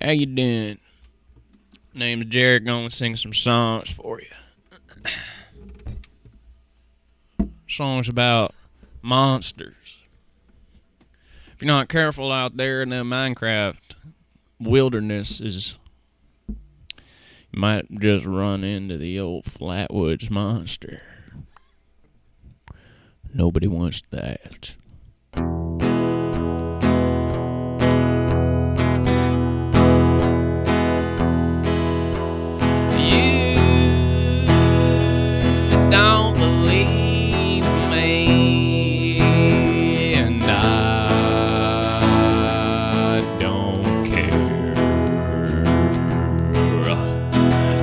How you doing? Name's Jared. Gonna sing some songs for you. Songs about monsters. If you're not careful out there in the Minecraft wildernesses, you might just run into the old Flatwoods monster. Nobody wants that. Don't believe me, and I don't care.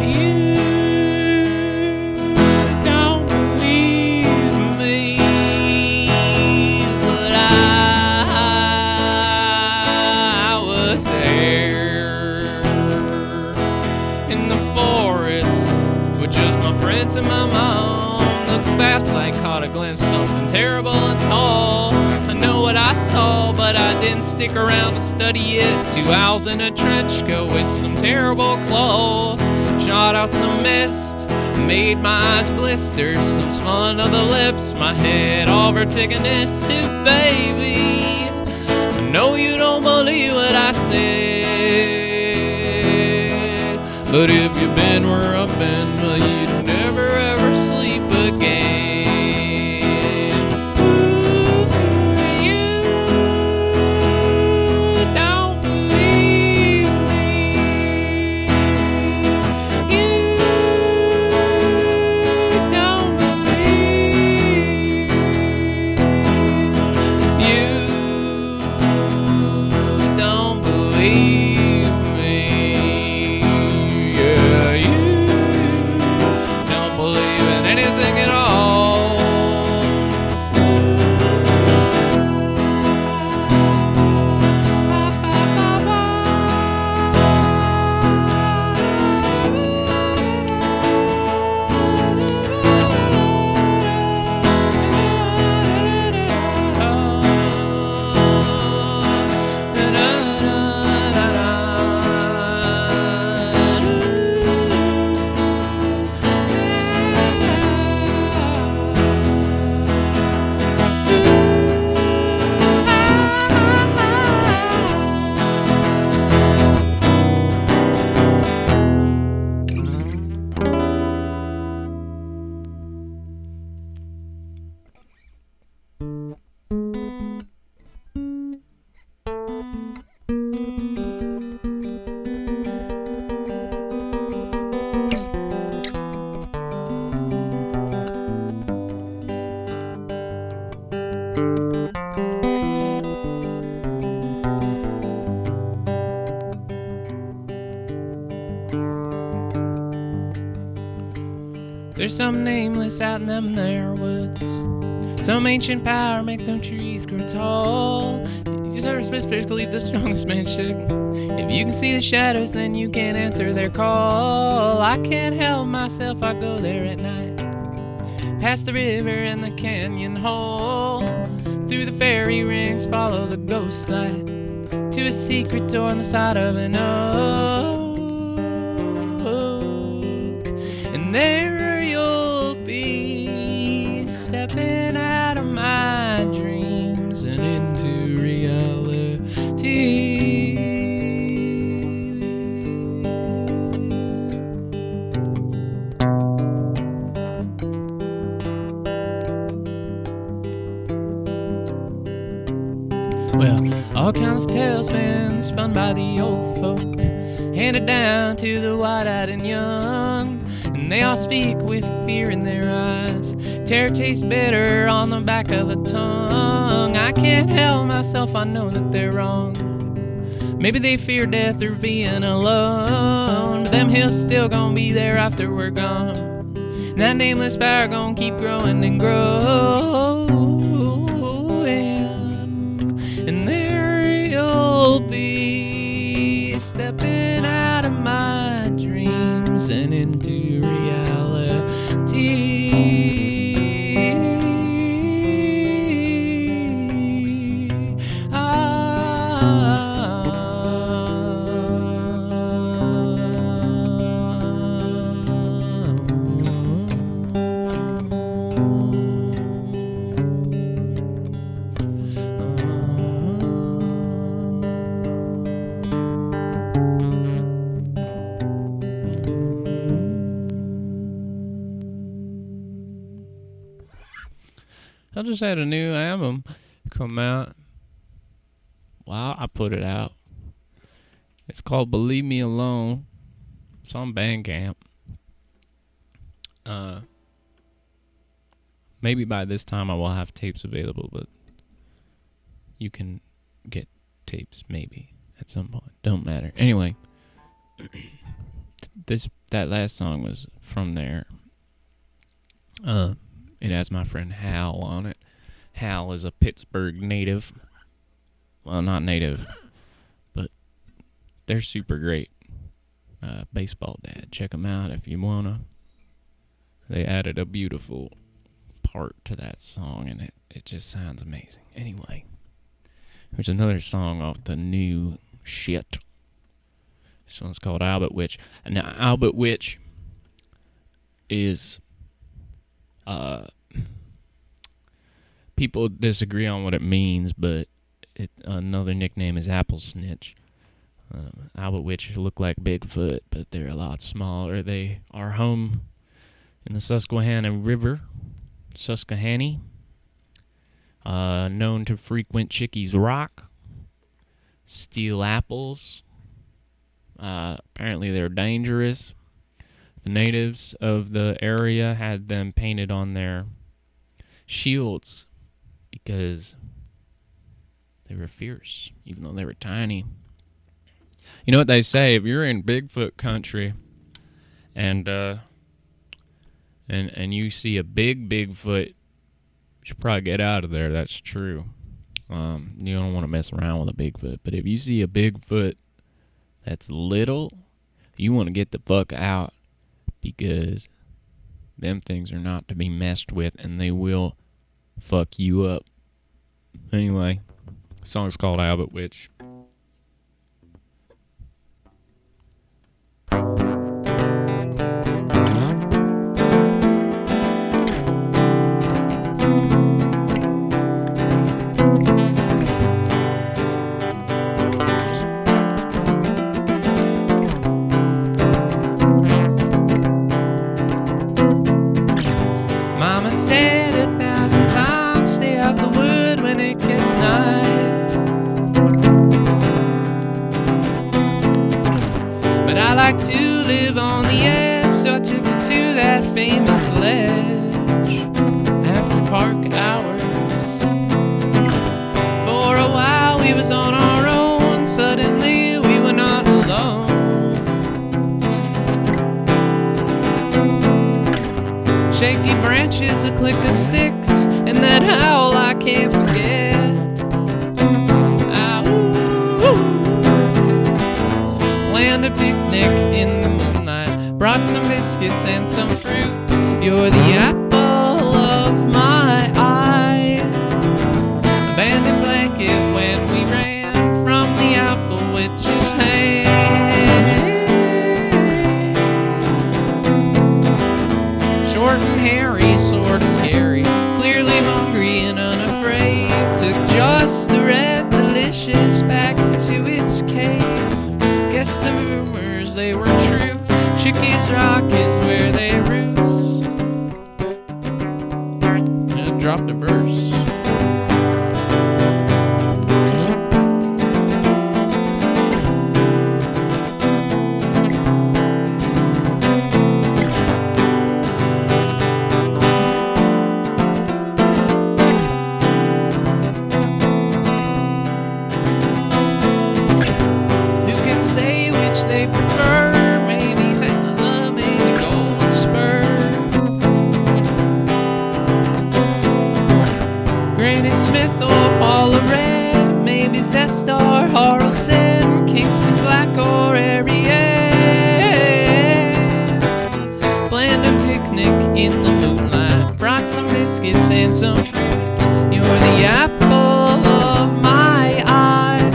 You don't believe me, but I was there in the forest with just my friends and my mom. Bats like caught a glimpse of something terrible and tall. I know what I saw, but I didn't stick around to study it. 2 owls in a trench coat with some terrible claws shot out some mist, made my eyes blister, some swelling of the lips, my head all vertiginous. Baby, I know you don't believe what I said, but if you've been where I've been, well, you'd never ever sleep again. There's some nameless out in them there woods. Some ancient power make them trees grow tall. You ever specifically the strongest man should. If you can see the shadows, then you can answer their call. I can't help myself, I go there at night. Past the river and the canyon hole. Through the fairy rings, follow the ghost light to a secret door on the side of an oak. And there stepping out of my dreams and into reality. Well, all kinds of tales been spun by the old folk, handed down to the wide-eyed and young, and they all speak with fear in their eyes. Terror tastes bitter on the back of the tongue. I can't help myself, I know that they're wrong. Maybe they fear death or being alone, but them hills still gonna be there after we're gone. And that nameless power gonna keep growing and growing. And there you'll be, stepping out of my dreams and into reality. just had a new album come out. Wow, I put it out. It's called Believe Me Alone. It's on Bandcamp. Maybe by this time I will have tapes available, but you can get tapes maybe at some point. Don't matter. Anyway, that last song was from there. It has my friend Hal on it. Hal is a Pittsburgh native. Well, not native, but they're super great. Baseball Dad. Check them out if you wanna. They added a beautiful part to that song, and it just sounds amazing. Anyway, there's another song off the new shit. This one's called Albert Witch. And now, Albert Witch is... people disagree on what it means, but another nickname is Apple Snitch. Albert Witch look like Bigfoot, but they're a lot smaller. They are home in the Susquehanna River, known to frequent Chickies Rock, steal apples. Apparently they're dangerous. The natives of the area had them painted on their shields because they were fierce, even though they were tiny. You know what they say, if you're in Bigfoot country and you see a big Bigfoot, you should probably get out of there. That's true. You don't want to mess around with a Bigfoot. But if you see a Bigfoot that's little, you want to get the fuck out, because them things are not to be messed with, and they will fuck you up. Anyway, the song's called Albert Witch. Famous ledge after park hours. For a while we was on our own, suddenly we were not alone. Shaky branches, a click of sticks, and that howl I can't forget. Planned a picnic in the moonlight, brought some biscuits and some fruit. You're the apple of my eye. Abandoned blanket when we ran from the Apple Witch's hands. Short and hairy, sorta scary, clearly hungry and unafraid. Took just the red delicious back to its cave. Guess the rumors, they were true. Chickies Rock is where they roost. Drop the verse. Who can say which they prefer? Maybe Zella, maybe Gold Spur. Granny Smith or Paula Red, maybe Zestar, Harrelson, Kingston Black or Ariel. Planned a picnic in the moonlight, brought some biscuits and some fruit. You're the apple of my eye.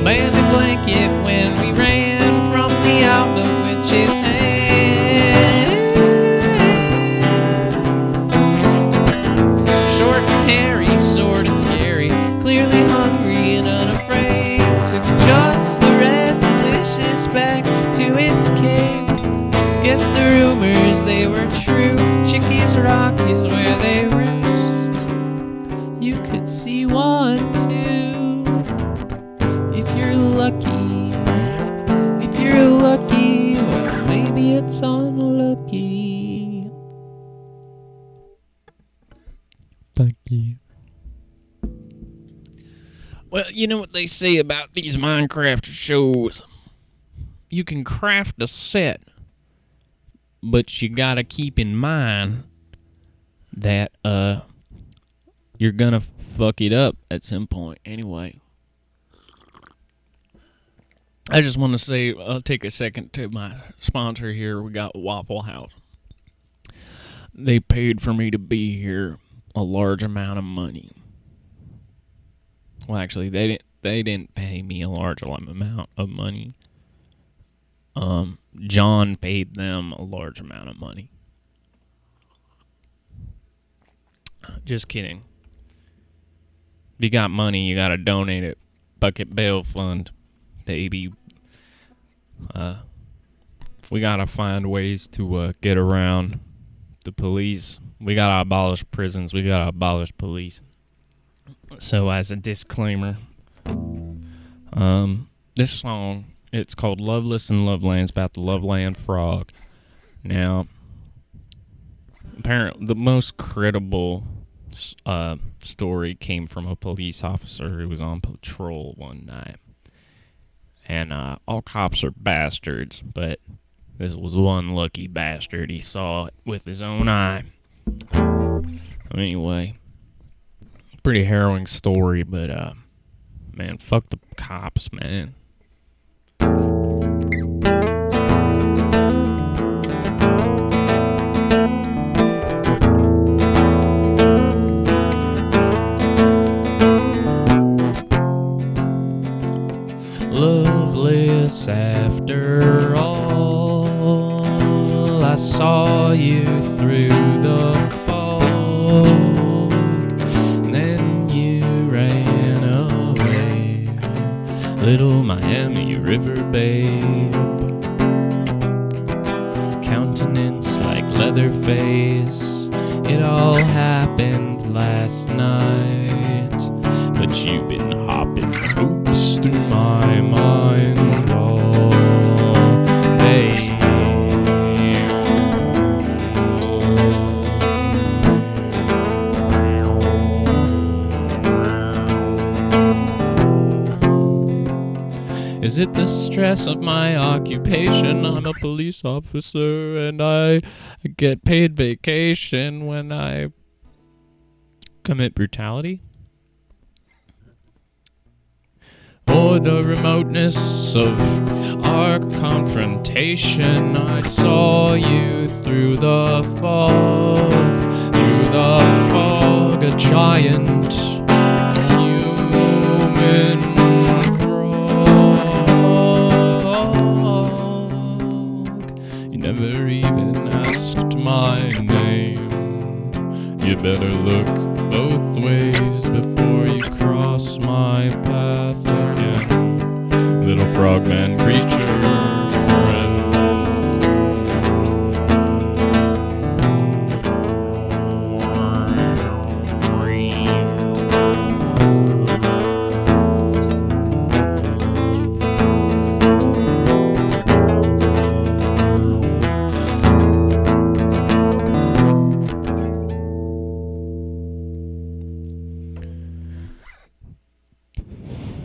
Abandoned blanket when we ran from the Albert Witch's hands. Hairy, sorta scary, clearly hungry and unafraid. Well, you know what they say about these Minecraft shows? You can craft a set, but you gotta keep in mind that you're gonna fuck it up at some point anyway. I just want to say, I'll take a second to my sponsor here. We got Waffle House. They paid for me to be here a large amount of money. Well, actually, they didn't pay me a large amount of money. John paid them a large amount of money. Just kidding. If you got money, you gotta donate it. Bucket Bail Fund, baby. We gotta find ways to get around the police. We gotta abolish prisons. We gotta abolish police. So, as a disclaimer, this song, it's called Loveless in Loveland. It's about the Loveland frog. Now, apparently, the most credible story came from a police officer who was on patrol one night. And all cops are bastards, but this was one lucky bastard. He saw it with his own eye. Anyway, pretty harrowing story, but man, fuck the cops, man. Loveless after all, I saw you through the fog, and then you ran away, little Miami River babe, countenance like Leatherface, it all happened last night, but you've been hopping hoops through my mind all day. Is it the stress of my occupation? I'm a police officer and I get paid vacation when I commit brutality? Or the remoteness of our confrontation? I saw you through the fog, a giant human frog. You never even asked my name. You better look both ways before you cross my path again, little frogman creature friend.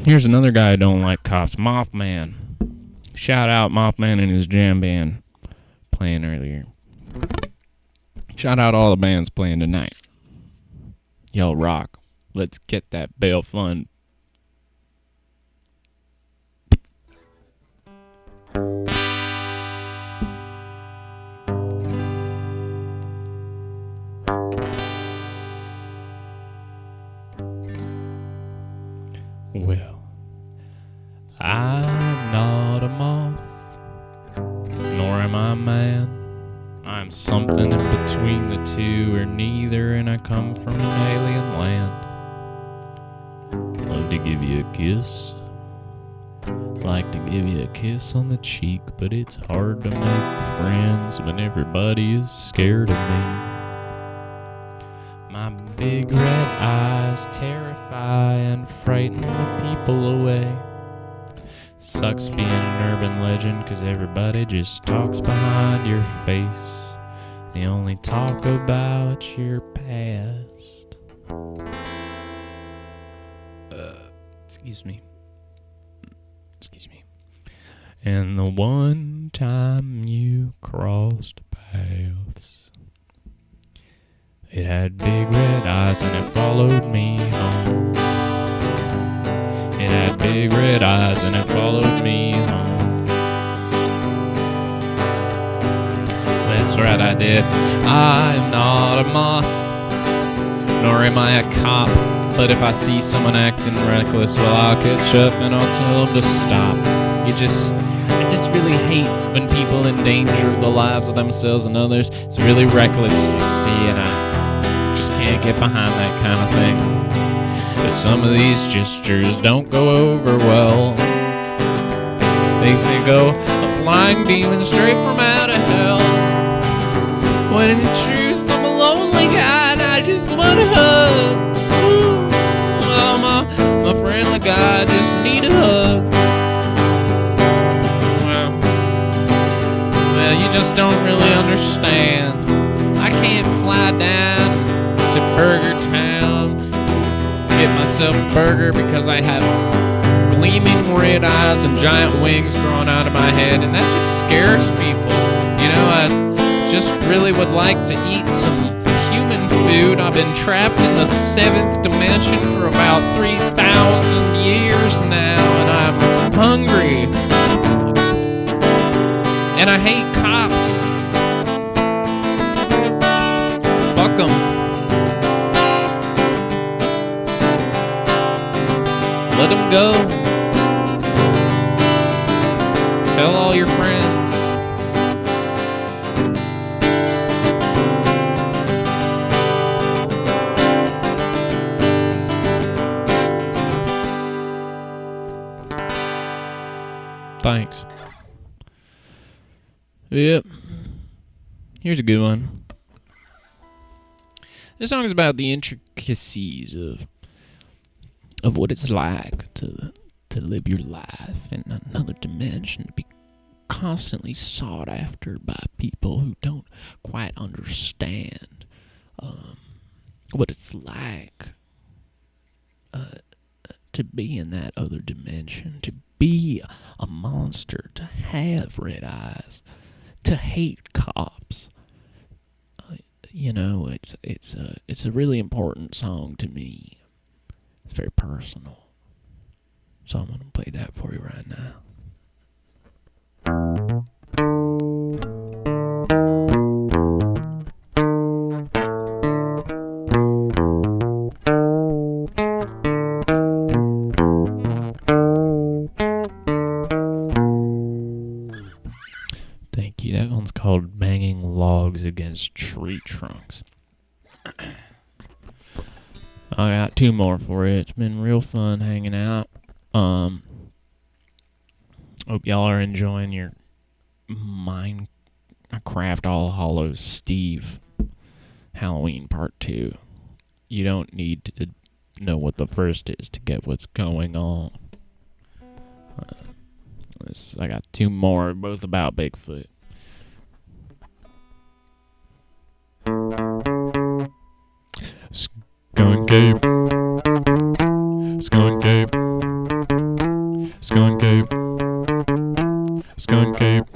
Here's another guy I don't like cops, Mothman. Shout out Mothman and his jam band playing earlier. Shout out all the bands playing tonight. Y'all rock. Let's get that bail fund. Well, I'm not a moth, nor am I a man. I'm something in between the two, or neither, and I come from an alien land. Love to give you a kiss, like to give you a kiss on the cheek, but it's hard to make friends when everybody is scared of me. My big red eyes terrify and frighten the people away. Sucks being an urban legend, 'cause everybody just talks behind your face. They only talk about your past. Excuse me. And the one time you crossed paths, it had big red eyes and it followed me home. It had big red eyes and it followed me home. That's right, I did. I am not a moth, nor am I a cop. But if I see someone acting reckless, well, I'll catch up and I'll tell them to stop. I just really hate when people endanger the lives of themselves and others. It's really reckless, you see, and I just can't get behind that kind of thing. But some of these gestures don't go over well. They go a flying demon straight from out of hell. When in truth I'm a lonely guy and I just want a hug. Well, my friendly guy just need a hug. Well, you just don't really understand. I can't fly down to Burger Town, get myself a burger because I have gleaming red eyes and giant wings growing out of my head, and that just scares people. You know, I just really would like to eat some human food. I've been trapped in the 7th dimension for about 3,000 years now, and I'm hungry. And I hate cops. Fuck them. Let them go. Tell all your friends. Thanks. Yep. Here's a good one. This song is about the intricacies of what it's like to live your life in another dimension, to be constantly sought after by people who don't quite understand what it's like to be in that other dimension, to be a monster, to have red eyes, to hate cops. You know, it's a really important song to me. It's very personal. So I'm gonna play that for you right now. Thank you. That one's called Banging Logs Against Tree Trunks. I got 2 more for you. It's been real fun hanging out. Hope y'all are enjoying your Minecraft All Hallows Steve Halloween Part 2. You don't need to know what the first is to get what's going on. I got 2 more, both about Bigfoot. Skunk Cape, Skunk Cape, Skunk Cape, Skunk Cape.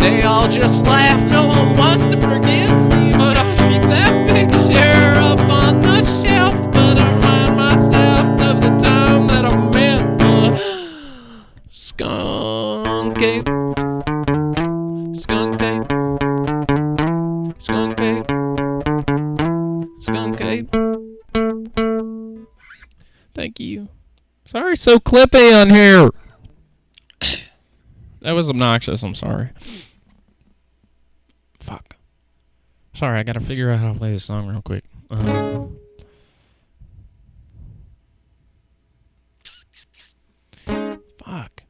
They all just laugh, no one wants to forgive me, but I'll keep that picture up on the shelf. But I remind myself of the time that I met the skunk ape. Skunk ape. Skunk ape. Skunk ape. Thank you. Sorry, so clippy on here. That was obnoxious, I'm sorry. Fuck. Sorry, I gotta figure out how to play this song real quick. Fuck.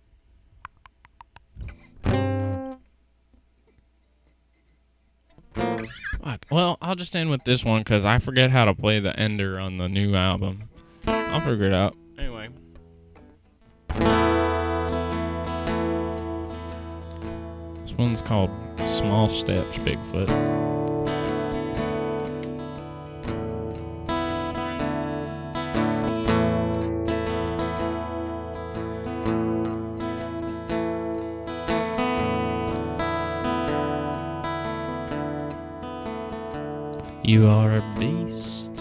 Fuck. Well, I'll just end with this one because I forget how to play the ender on the new album. I'll figure it out. Anyway. This one's called Small Steps, Bigfoot. You are a beast.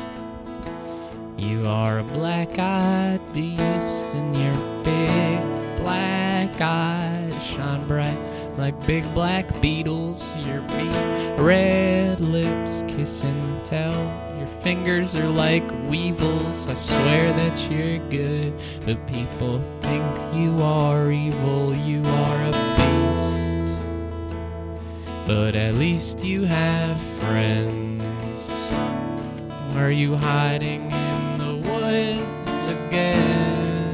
You are a black-eyed beast, and your big black eyes shine bright like big black beetles. Your big red lips kiss and tell. Your fingers are like weevils. I swear that you're good, but people think you are evil. You are a beast, but at least you have friends. Are you hiding in the woods again?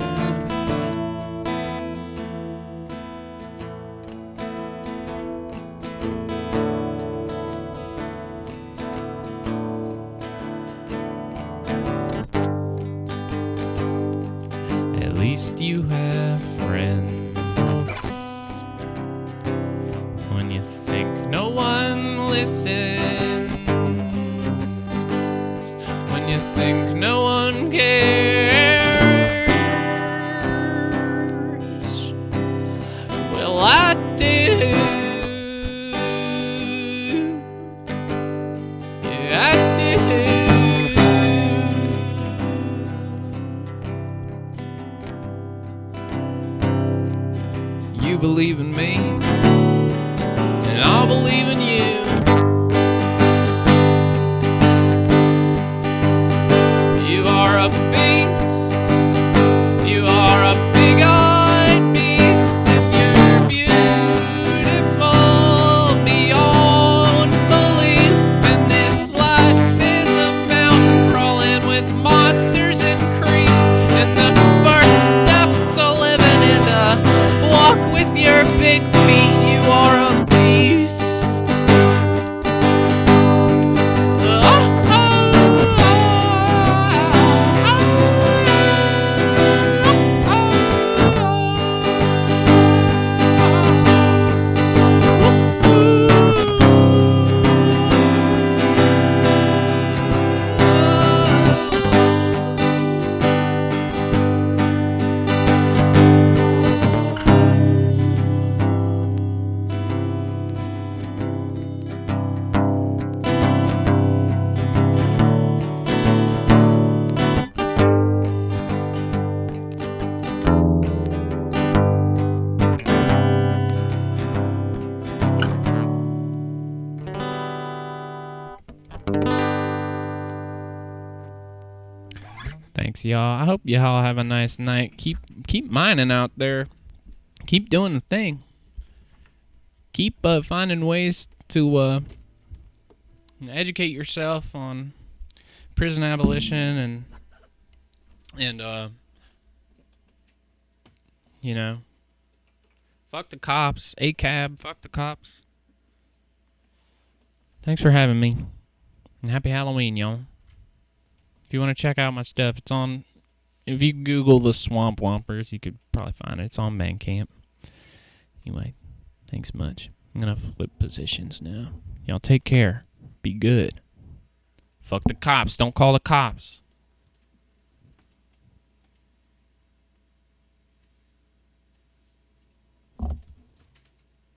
At least you have friends. When you think no one listens, you think no one cares. Well, I do. Yeah, I do. You believe in me, and I'll believe in you. A beast, you are a big-eyed beast, and you're beautiful beyond belief. And this life is a mountain crawling with monsters and creeps, and the first step to living is a walk with your big feet. You are a beast. Thanks, y'all. I hope y'all have a nice night. Keep mining out there. Keep doing the thing. Keep finding ways to educate yourself on prison abolition and you know, fuck the cops. ACAB, fuck the cops. Thanks for having me. And happy Halloween, y'all. If you want to check out my stuff, it's on, if you Google the Swamp Whompers, you could probably find it. It's on bandcamp. Anyway, thanks much. I'm going to flip positions now. Y'all take care. Be good. Fuck the cops. Don't call the cops.